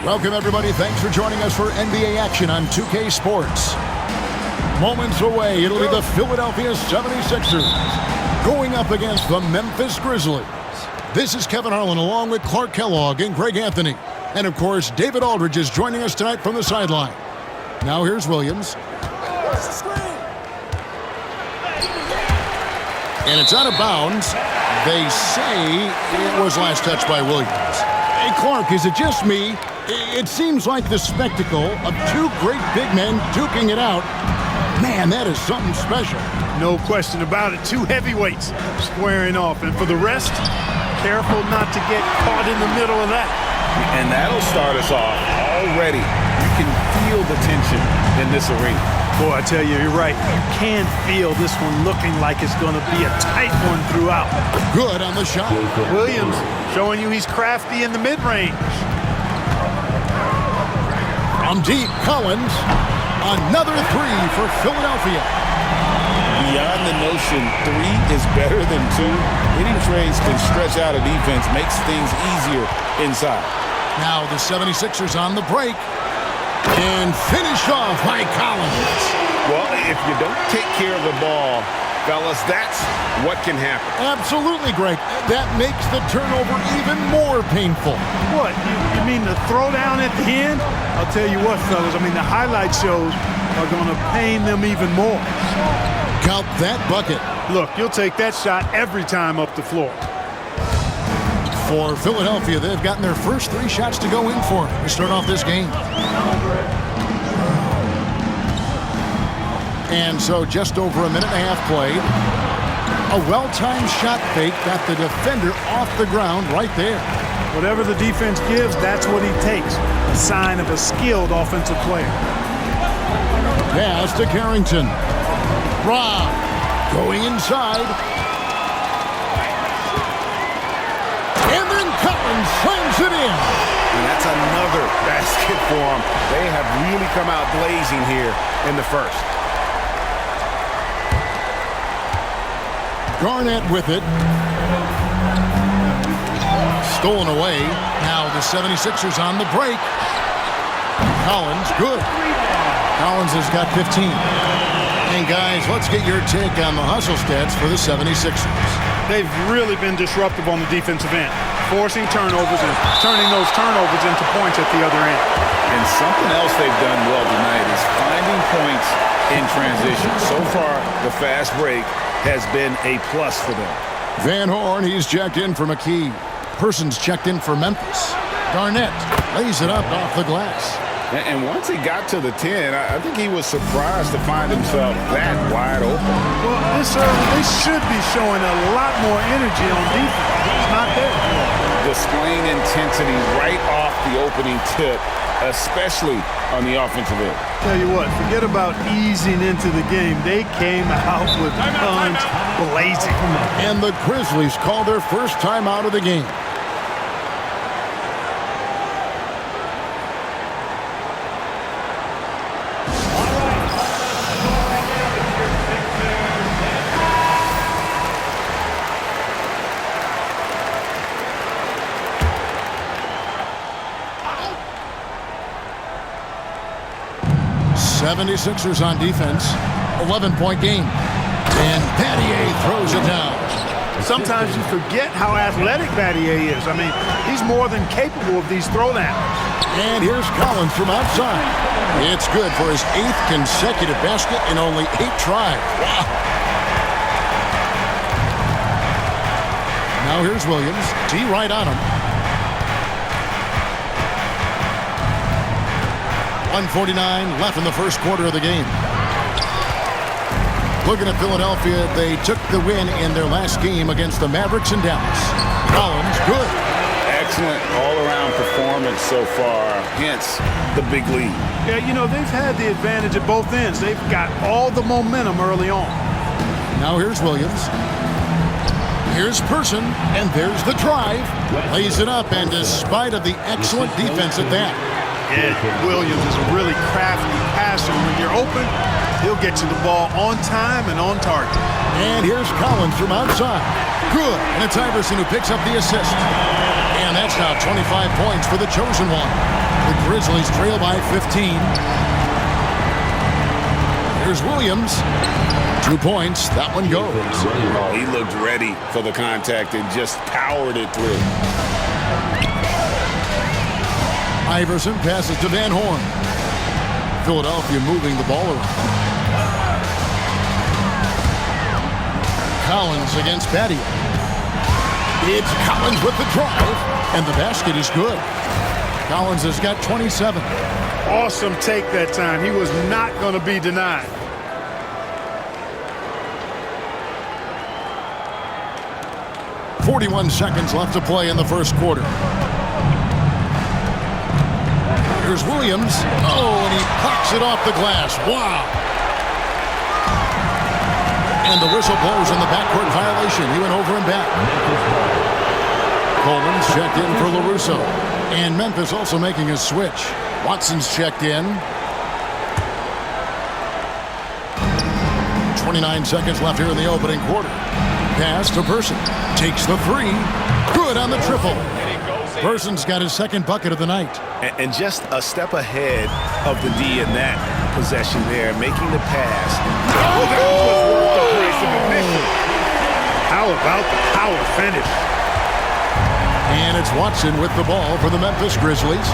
Welcome, everybody. Thanks for joining us for NBA action on 2K Sports. Moments away, it'll be the Philadelphia 76ers going up against the Memphis Grizzlies. This is Kevin Harlan along with Clark Kellogg and Greg Anthony. And, of course, David Aldridge is joining us tonight from the sideline. Now here's Williams. And it's out of bounds. They say it was last touched by Williams. Hey, Clark, is it just me? It seems like the spectacle of two great big men duking it out. Man, that is something special. No question about it. Two heavyweights squaring off. And for the rest, careful not to get caught in the middle of that. And that'll start us off already. You can feel the tension in this arena. Boy, I tell you, you're right. You can feel this one looking like it's going to be a tight one throughout. Good on the shot. Williams showing you he's crafty in the mid-range. From deep, Collins. Another three for Philadelphia. Beyond the notion three is better than two, hitting trades can stretch out a defense, makes things easier inside. Now the 76ers on the break. And finished off by Collins. Well, if you don't take care of the ball, fellas, that's what can happen. Absolutely, Greg. That makes the turnover even more painful. What? You mean the throwdown at the end? I'll tell you what, fellas. I mean, the highlight shows are going to pain them even more. Count that bucket. Look, you'll take that shot every time up the floor. For Philadelphia, they've gotten their first three shots to go in for to start off this game. And so just over a minute and a half played. A well-timed shot fake got the defender off the ground right there. Whatever the defense gives, that's what he takes. A sign of a skilled offensive player. Pass to Carrington. Rob going inside. Slams it in. And that's another basket for them. They have really come out blazing here in the first. Garnett with it. Stolen away. Now the 76ers on the break. Collins, good. Collins has got 15. And guys, let's get your take on the hustle stats for the 76ers. They've really been disruptive on the defensive end, forcing turnovers and turning those turnovers into points at the other end. And something else they've done well tonight is finding points in transition. So far, the fast break has been a plus for them. Van Horn, he's checked in for McKee. Person's checked in for Memphis. Garnett lays it up off the glass. And once he got to the 10, I think he was surprised to find himself that wide open. Well, they should be showing a lot more energy on defense. It's not there. Displaying intensity right off the opening tip, especially on the offensive end. Tell you what, forget about easing into the game. They came out with guns blazing. And the Grizzlies call their first time out of the game. '76ers on defense, 11-point game. And Battier throws it down. Sometimes you forget how athletic Battier is. I mean, he's more than capable of these throwdowns. And here's Collins from outside. It's good for his 8th consecutive basket in only 8 tries. Wow. Now here's Williams. D right on him. 1:49 left in the first quarter of the game. Looking at Philadelphia, they took the win in their last game against the Mavericks in Dallas. Collins, good. Excellent all-around performance so far, hence the big lead. Yeah, you know, they've had the advantage at both ends. They've got all the momentum early on. Now here's Williams. Here's Person, and there's the drive. Lays it up, and despite of the excellent defense at that. Yeah, Williams is a really crafty passer. When you're open, he'll get you the ball on time and on target. And here's Collins from outside. Good. And it's Iverson who picks up the assist. And that's now 25 points for the chosen one. The Grizzlies trail by 15. Here's Williams. 2 points. That one goes. He looked ready for the contact and just powered it through. Iverson passes to Van Horn. Philadelphia moving the ball around. Collins against Batty. It's Collins with the drive, and the basket is good. Collins has got 27. Awesome take that time. He was not going to be denied. .41 seconds left to play in the first quarter. Here's Williams. Oh, and he knocks it off the glass. Wow. And the whistle blows on the backcourt violation. He went over and back. Coleman's checked in for LaRusso. And Memphis also making a switch. Watson's checked in. 29 seconds left here in the opening quarter. Pass to Person. Takes the three. Good on the triple. Person's got his second bucket of the night. And just a step ahead of the D in that possession there, making the pass. Oh, that was worth the price of admission. How about the power finish? And it's Watson with the ball for the Memphis Grizzlies.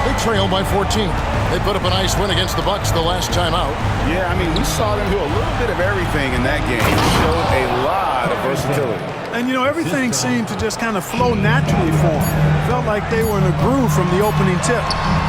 They trail by 14. They put up a nice win against the Bucks the last time out. Yeah, I mean, we saw them do a little bit of everything in that game. They showed a lot of versatility. And, you know, everything seemed to just kind of flow naturally for him. Felt like they were in a groove from the opening tip.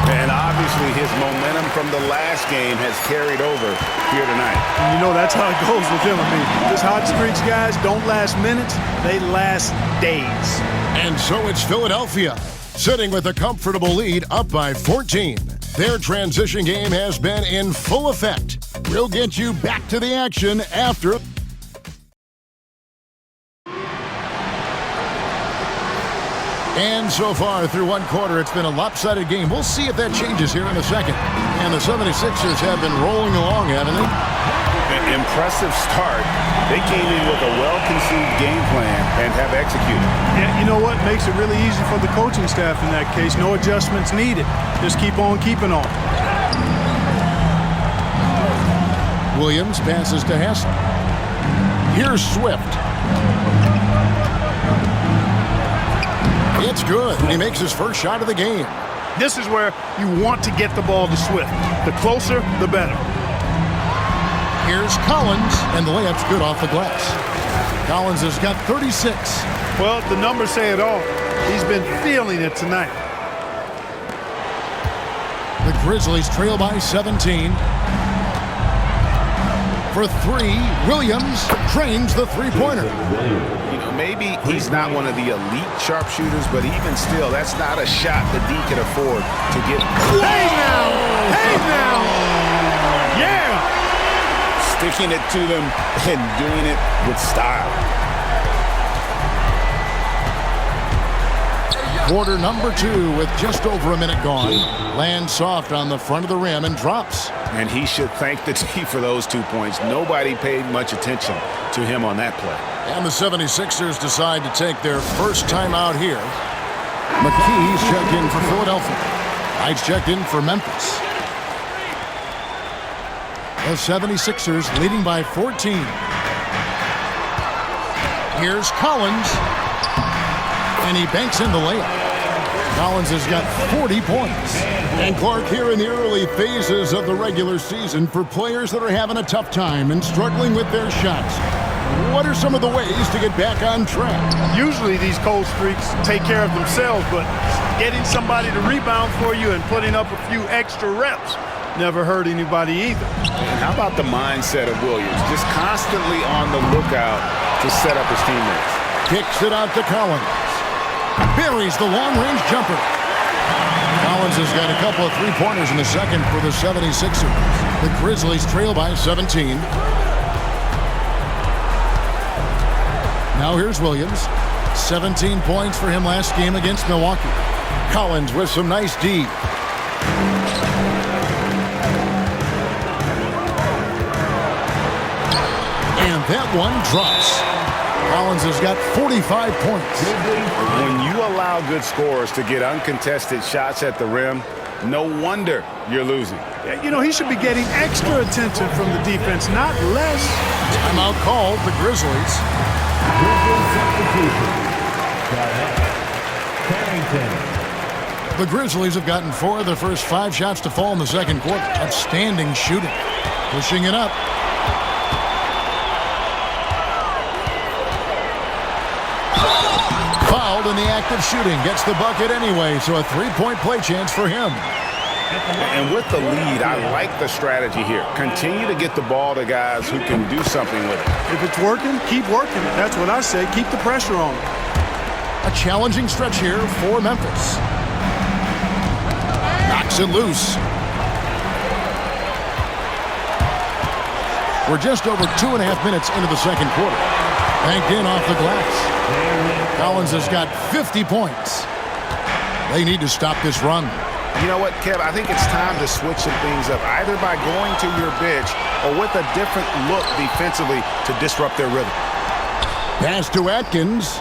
And obviously his momentum from the last game has carried over here tonight. And you know, that's how it goes with him. I mean, these hot streaks, guys, don't last minutes. They last days. And so it's Philadelphia, sitting with a comfortable lead up by 14. Their transition game has been in full effect. We'll get you back to the action after. And so far through one quarter, it's been a lopsided game. We'll see if that changes here in a second. And the 76ers have been rolling along, haven't they? An impressive start. They came in with a well-conceived game plan and have executed. Yeah, you know what? Makes it really easy for the coaching staff in that case. No adjustments needed. Just keep on keeping on. Williams passes to Haslem. Here's Swift. It's good. He makes his first shot of the game. This is where you want to get the ball to Swift. The closer, the better. Here's Collins, and the layup's good off the glass. Collins has got 36. Well, the numbers say it all. He's been feeling it tonight. The Grizzlies trail by 17. For three, Williams drains the three-pointer. You know, maybe he's not one of the elite sharpshooters, but even still, that's not a shot the D can afford to get. Hey now! Hey now! Yeah! Sticking it to them and doing it with style. Quarter number 2 with just over a minute gone. Lands soft on the front of the rim and drops. And he should thank the D for those 2 points. Nobody paid much attention to him on that play. And the 76ers decide to take their first time out here. McKee's checked in for Philadelphia. Knight's checked in for Memphis. The 76ers leading by 14. Here's Collins. And he banks in the layup. Collins has got 40 points. And Clark, here in the early phases of the regular season, for players that are having a tough time and struggling with their shots, what are some of the ways to get back on track? Usually these cold streaks take care of themselves, but getting somebody to rebound for you and putting up a few extra reps never hurt anybody either. And how about the mindset of Williams? Just constantly on the lookout to set up his teammates. Kicks it out to Collins. Buries the long-range jumper. Collins has got a couple of three-pointers in the second for the 76ers. The Grizzlies trail by 17. Now here's Williams. 17 points for him last game against Milwaukee. Collins with some nice D. And that one drops. Collins has got 45 points. When you allow good scorers to get uncontested shots at the rim, no wonder you're losing. Yeah, you know, he should be getting extra attention from the defense, not less. Timeout called the Grizzlies. The Grizzlies have gotten 4 of their first 5 shots to fall in the second quarter. Outstanding shooting. Pushing it up. Fouled in the act of shooting. Gets the bucket anyway, so a 3-point play chance for him. And with the lead, I like the strategy here. Continue to get the ball to guys who can do something with it. If it's working, keep working. That's what I say. Keep the pressure on. A challenging stretch here for Memphis. Knocks it loose. We're just over 2.5 minutes into the second quarter. Banked in off the glass. Collins has got 50 points. They need to stop this run. You know what, Kev? I think it's time to switch some things up, either by going to your bench or with a different look defensively to disrupt their rhythm. Pass to Atkins.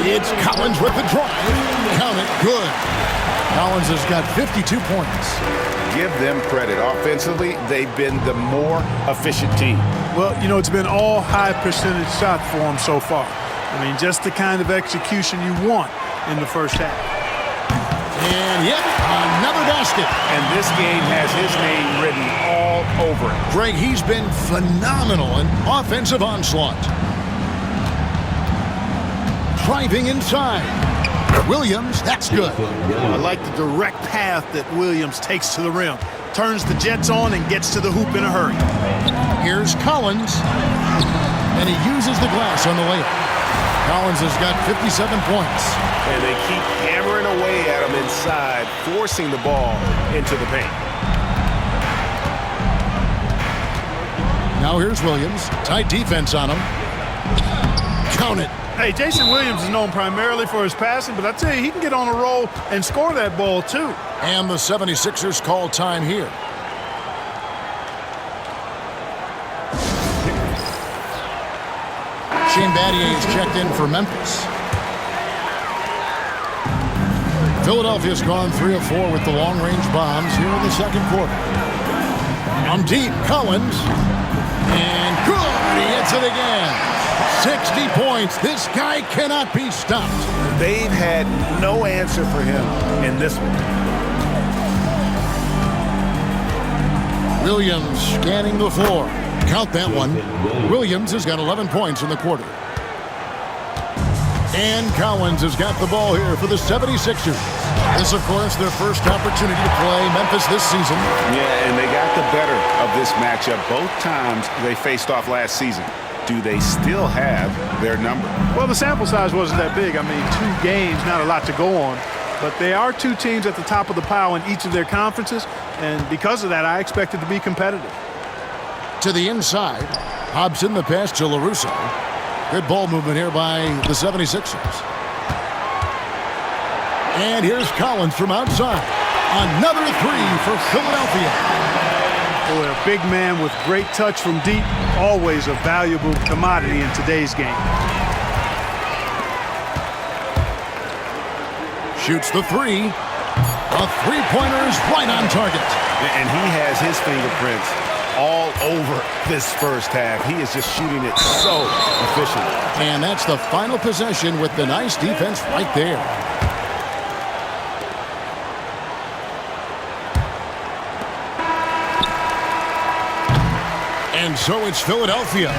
It's Collins with the drive. Count it, good. Collins has got 52 points. Give them credit. Offensively, they've been the more efficient team. Well, you know, it's been all high percentage shots for them so far. I mean, just the kind of execution you want in the first half. And yet another basket. And this game has his name written all over it. Greg, he's been phenomenal in offensive onslaught. Driving inside. Williams, that's good. I like the direct path that Williams takes to the rim. Turns the Jets on and gets to the hoop in a hurry. Here's Collins. And he uses the glass on the layup. Collins has got 57 points. And they keep hammering away at him inside, forcing the ball into the paint. Now here's Williams. Tight defense on him. Count it. Hey, Jason Williams is known primarily for his passing, but I tell you, he can get on a roll and score that ball too. And the 76ers call time here. Shane Battier is checked in for Memphis. Philadelphia's gone 3 of 4 with the long-range bombs here in the second quarter. On deep, Collins. And good! He hits it again. 60 points. This guy cannot be stopped. They've had no answer for him in this one. Williams scanning the floor. Count that one. Williams has got 11 points in the quarter. And Collins has got the ball here for the 76ers. This, of course, their first opportunity to play Memphis this season. Yeah, and they got the better of this matchup both times they faced off last season. Do they still have their number? Well, the sample size wasn't that big. I mean, 2 games, not a lot to go on. But they are 2 teams at the top of the pile in each of their conferences. And because of that, I expect it to be competitive. To the inside. Hobson, the pass to LaRusso. Good ball movement here by the 76ers. And here's Collins from outside. Another 3 for Philadelphia. Boy, a big man with great touch from deep, always a valuable commodity in today's game. Shoots the 3. A three-pointer is right on target. And he has his fingerprints all over this first half. He is just shooting it so efficiently. And that's the final possession with the nice defense right there. And so it's Philadelphia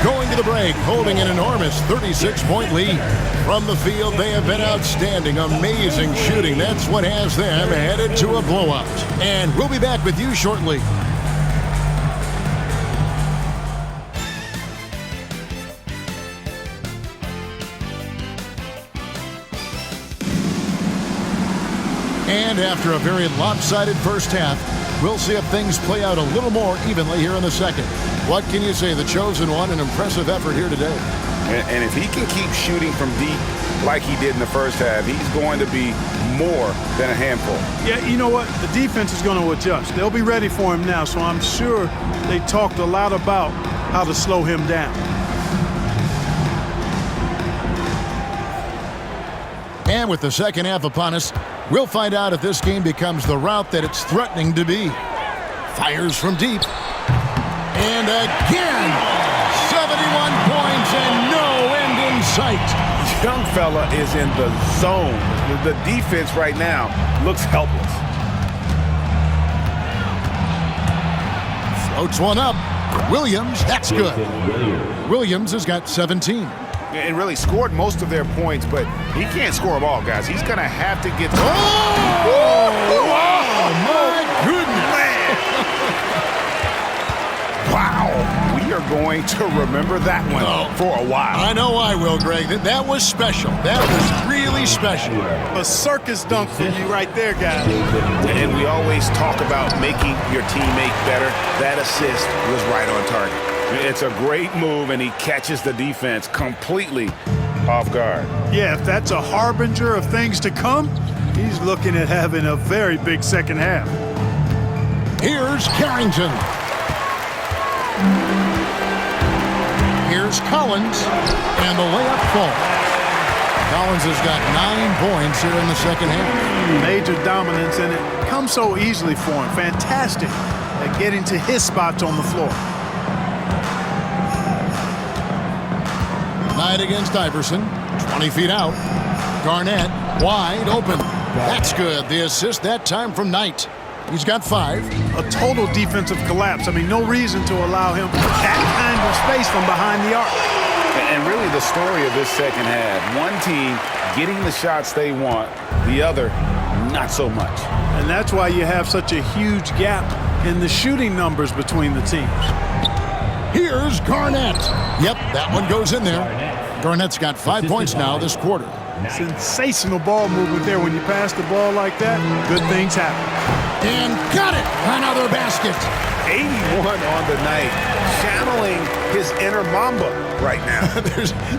going to the break, holding an enormous 36-point lead. From the field, they have been outstanding, amazing shooting. That's what has them headed to a blowout. And we'll be back with you shortly. And after a very lopsided first half, we'll see if things play out a little more evenly here in the second. What can you say? The chosen one, an impressive effort here today. And if he can keep shooting from deep like he did in the first half, he's going to be more than a handful. Yeah, you know what? The defense is going to adjust. They'll be ready for him now, so I'm sure they talked a lot about how to slow him down. And with the second half upon us, we'll find out if this game becomes the rout that it's threatening to be. Fires from deep. And again, 71 points and no end in sight. Young fella is in the zone. The defense right now looks helpless. Floats one up. Williams, that's good. Williams has got 17. And really scored most of their points, but he can't score them all, guys. He's going to have to get... Oh, my goodness. Wow. We are going to remember that one for a while. I know I will, Greg. That was special. That was really special. A circus dunk for you right there, guys. And we always talk about making your teammate better. That assist was right on target. It's a great move, and he catches the defense completely off guard. Yeah, if that's a harbinger of things to come, he's looking at having a very big second half. Here's Carrington. Here's Collins, and the layup falls. Collins has got 9 points here in the second half. Major dominance, and it comes so easily for him. Fantastic at getting to his spots on the floor. Knight against Iverson, 20 feet out. Garnett wide open. That's good. The assist that time from Knight. He's got 5. A total defensive collapse. I mean, no reason to allow him that kind of space from behind the arc. And really the story of this second half, one team getting the shots they want, the other not so much. And that's why you have such a huge gap in the shooting numbers between the teams. Here's Garnett. Yep, that one goes in there. Garnett's got 5 points now this quarter. Sensational ball movement there. When you pass the ball like that, good things happen. And got it! Another basket. 81 on the night, channeling his inner Mamba right now.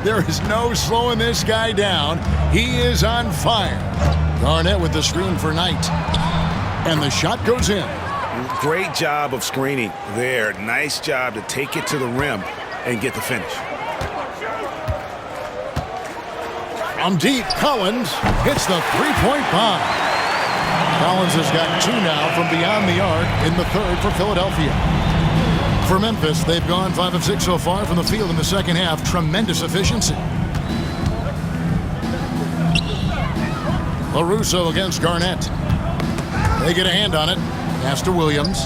There is no slowing this guy down. He is on fire. Garnett with the screen for Knight. And the shot goes in. Great job of screening there. Nice job to take it to the rim and get the finish. From deep, Collins hits the three-point bomb. Collins has got 2 now from beyond the arc in the third for Philadelphia. For Memphis, they've gone 5 of 6 so far from the field in the second half. Tremendous efficiency. LaRusso against Garnett. They get a hand on it. Pass to Williams.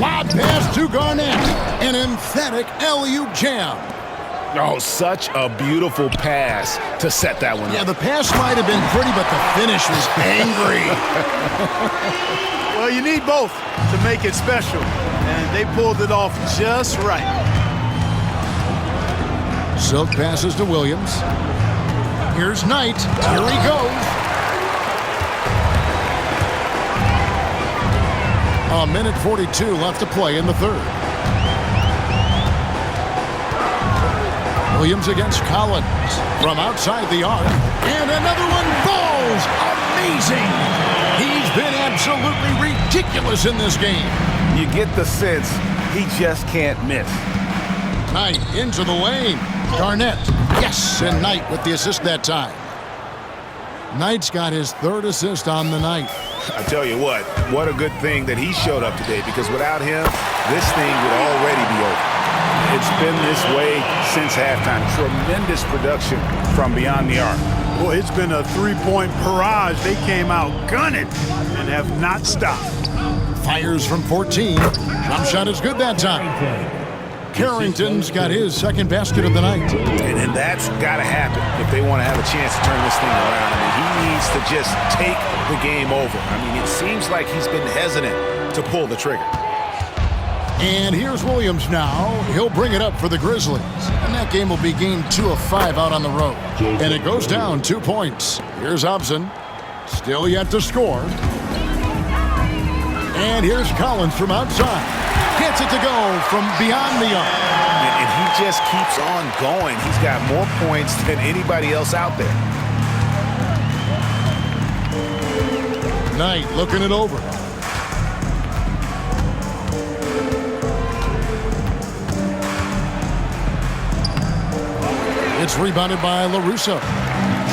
Lob pass to Garnett. An emphatic alley-oop jam. Oh, such a beautiful pass to set that one up. Yeah, the pass might have been pretty, but the finish was angry. Well, you need both to make it special, and they pulled it off just right. Silk passes to Williams. Here's Knight. Here he goes. A minute 42 left to play in the third. Williams against Collins from outside the arc. And another one falls. Amazing. He's been absolutely ridiculous in this game. You get the sense he just can't miss. Knight into the lane. Garnett. Yes, and Knight with the assist that time. Knight's got his 3rd assist on the night. I tell you what a good thing that he showed up today, because without him, this thing would already be over. It's been this way since halftime. Tremendous production from beyond the arc. Boy, it's been a 3-point barrage. They came out gunning and have not stopped. Fires from 14. Jump shot is good that time. Carrington's got his 2nd basket of the night. And that's got to happen if they want to have a chance to turn this thing around. I mean, he needs to just take the game over. I mean, it seems like he's been hesitant to pull the trigger. And here's Williams now. He'll bring it up for the Grizzlies. And that game will be game 2 of 5 out on the road. And it goes down 2 points. Here's Hobson. Still yet to score. And here's Collins from outside. Gets it to go from beyond the arc. And he just keeps on going. He's got more points than anybody else out there. Knight looking it over. It's rebounded by LaRusso.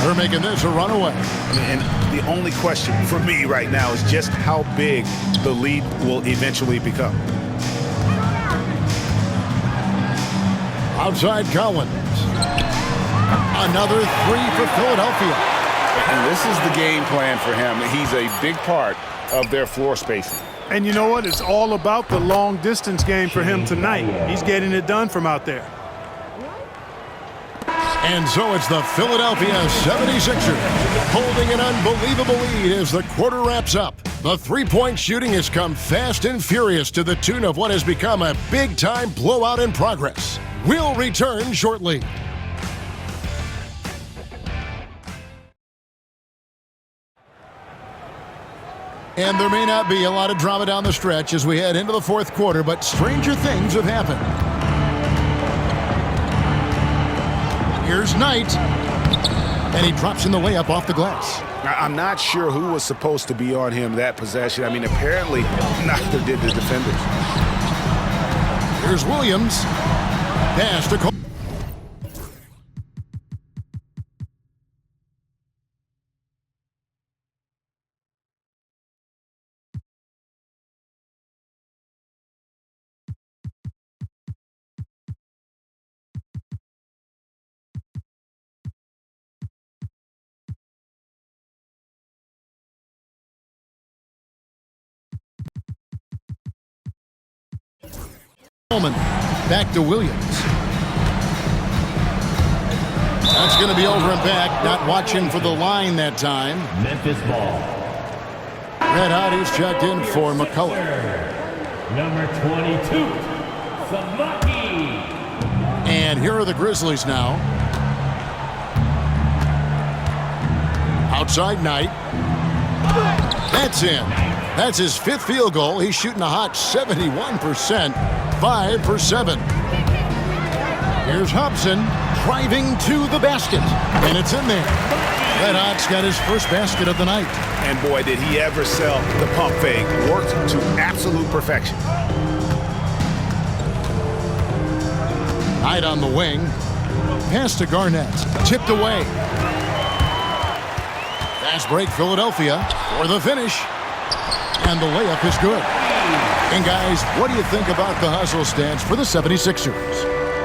They're making this a runaway. And the only question for me right now is just how big the lead will eventually become. Outside Collins. Another three for Philadelphia. And this is the game plan for him. He's a big part of their floor spacing. And you know what? It's all about the long distance game for him tonight. He's getting it done from out there. And so it's the Philadelphia 76ers holding an unbelievable lead as the quarter wraps up. The three-point shooting has come fast and furious to the tune of what has become a big-time blowout in progress. We'll return shortly. And there may not be a lot of drama down the stretch as we head into the fourth quarter, but stranger things have happened. Here's Knight, and he drops in the layup off the glass. I'm not sure who was supposed to be on him that possession. I mean, apparently neither did the defenders. Here's Williams. Pass to Cole. Back to Williams. That's going to be over and back. Not watching for the line that time. Memphis ball. Red Hot is checked in for McCullough. Number 22, Samaki. And here are the Grizzlies now. Outside Knight. That's in. That's his fifth field goal. He's shooting a hot 71%. 5 for 7. Here's Hobson driving to the basket. And it's in there. Red Hot's got his first basket of the night. And boy, did he ever sell the pump fake. Worked to absolute perfection. Knight on the wing. Pass to Garnett. Tipped away. Fast break Philadelphia for the finish. And the layup is good. And guys, what do you think about the hustle stance for the 76ers?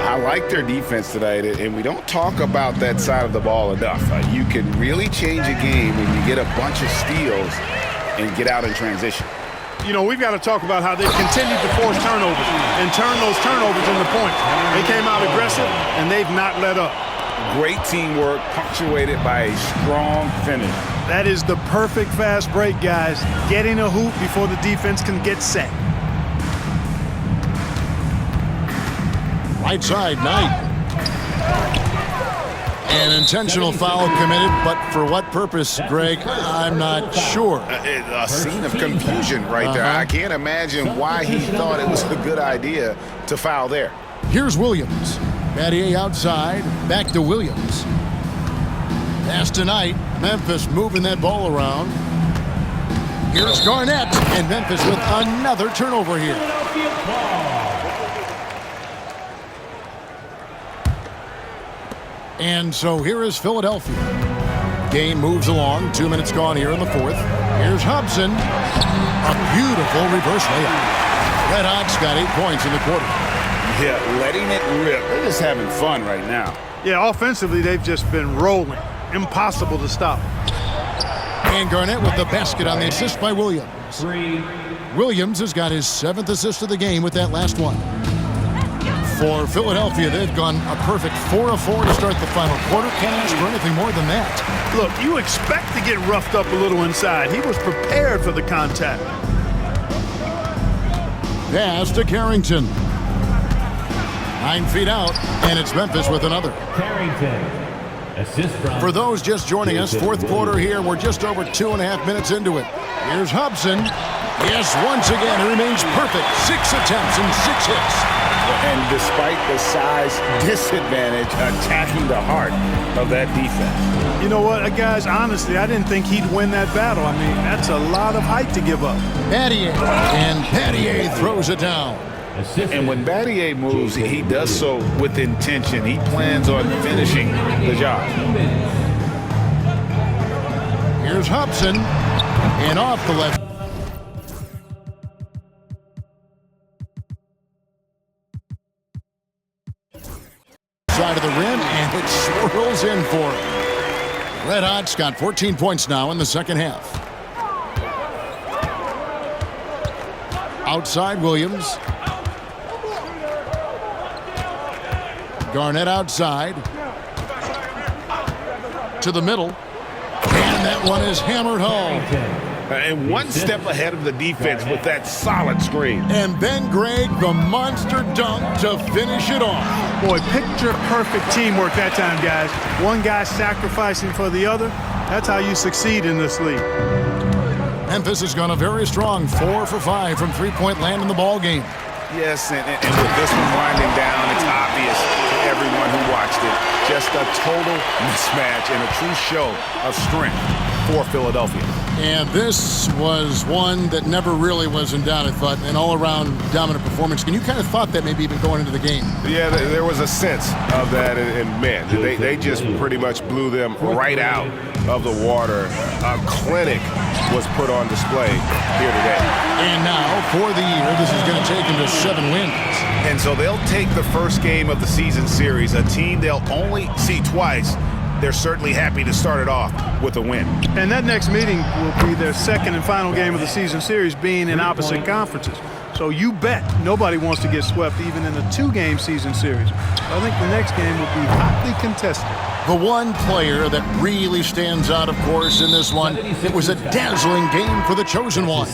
I like their defense tonight, and we don't talk about that side of the ball enough. You can really change a game when you get a bunch of steals and get out in transition. You know, we've got to talk about how they've continued to force turnovers and turn those turnovers into points. They came out aggressive, and they've not let up. Great teamwork punctuated by a strong finish. That is the perfect fast break, guys. Getting a hoop before the defense can get set. Right side, Knight. An intentional foul committed, but for what purpose, Greg? I'm not sure. A scene of confusion right there. I can't imagine why he thought it was a good idea to foul there. Here's Williams. Battier outside. Back to Williams. Pass to Knight. Memphis moving that ball around. Here's Garnett. And Memphis with another turnover here. And so here is Philadelphia. Game moves along. 2 minutes gone here in the fourth. Here's Hobson. A beautiful reverse layup. Red Hot's got 8 points in the quarter. Yeah, letting it rip. They're just having fun right now. Yeah, offensively, they've just been rolling. Impossible to stop. And Garnett with the basket on the assist by Williams. Williams has got his 7th assist of the game with that last one. For Philadelphia, they've gone a perfect 4 of 4 to start the final quarter. Can't ask for anything more than that. Look, you expect to get roughed up a little inside. He was prepared for the contact. Pass to Carrington. 9 feet out, and it's Memphis with another. Carrington. Assist from. For those just joining us, fourth quarter here. We're just over 2.5 minutes into it. Here's Hobson. Yes, once again, he remains perfect. 6 attempts and 6 hits. And despite the size disadvantage, attacking the heart of that defense. You know what, guys, honestly, I didn't think he'd win that battle. That's a lot of height to give up. Battier. And Battier throws it down. Assistant. And when Battier moves, he does so with intention. He plans on finishing the job. Here's Hobson, and off the left side of the rim, and it swirls in for him. Red Hot's got 14 points now in the second half. Outside Williams. Garnett outside. To the middle. And that one is hammered home. And one step ahead of the defense with that solid screen. And Ben Gregg, the monster dunk to finish it off. Boy, picture-perfect teamwork that time, guys. One guy sacrificing for the other. That's how you succeed in this league. Memphis has gone a very strong 4 for 5 from three-point land in the ball game. Yes, and with this one winding down, it's obvious to everyone who watched it. Just a total mismatch and a true show of strength for Philadelphia. And this was one that never really was in doubt, I thought, an all-around dominant performance. And you kind of thought that maybe even going into the game. Yeah, there was a sense of that, and man, they just pretty much blew them right out of the water. A clinic was put on display here today. And now, for the year, this is going to take them to 7 wins. And so they'll take the first game of the season series, a team they'll only see twice. They're certainly happy to start it off with a win. And that next meeting will be their second and final game of the season series, being in opposite conferences. So you bet nobody wants to get swept even in a 2-game season series. I think the next game will be hotly contested. The one player that really stands out, of course, in this one, it was a dazzling game for the chosen one.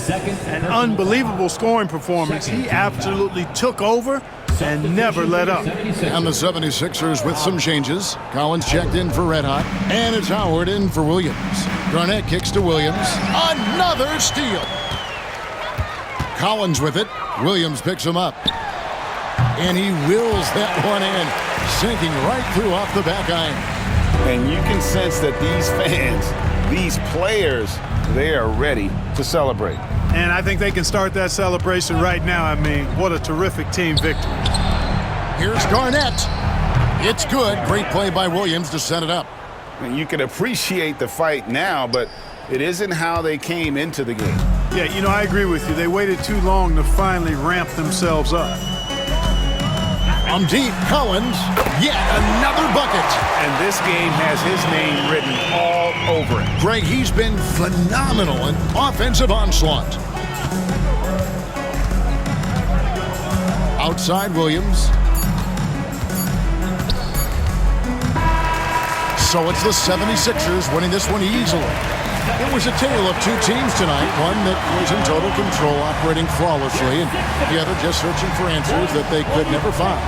An unbelievable scoring performance. He absolutely took over and never let up. And the 76ers with some changes. Collins checked in for Red Hot, and it's Howard in for Williams. Garnett kicks to Williams. Another steal. Collins with it. Williams picks him up. And he wills that one in, sinking right through off the back iron. And you can sense that these fans, these players, they are ready to celebrate. And I think they can start that celebration right now. I mean, what a terrific team victory. Here's Garnett. It's good. Great play by Williams to set it up. And you can appreciate the fight now, but it isn't how they came into the game. Yeah, you know, I agree with you. They waited too long to finally ramp themselves up. From deep, Collins, yet another bucket. And this game has his name written all over it. Greg, he's been phenomenal in offensive onslaught. Outside Williams. So it's the 76ers winning this one easily. It was a tale of two teams tonight, one that was in total control, operating flawlessly, and the other just searching for answers that they could never find.